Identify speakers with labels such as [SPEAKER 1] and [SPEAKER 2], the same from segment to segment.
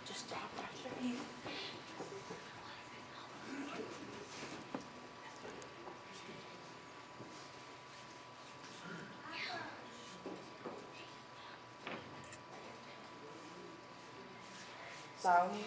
[SPEAKER 1] Just stop watching me. Sound.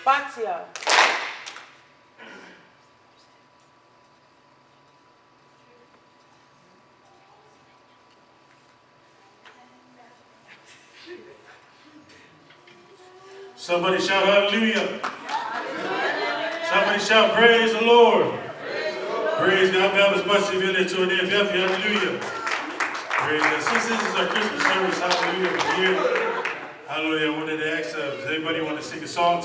[SPEAKER 1] Batia.
[SPEAKER 2] Somebody shout hallelujah. Somebody shout praise the Lord. Praise God. God is much civil to an FF. Hallelujah. Praise God. Since this is our Christmas service, hallelujah, from here. Hallelujah. I wanted to ask, does anybody want to sing a song tonight?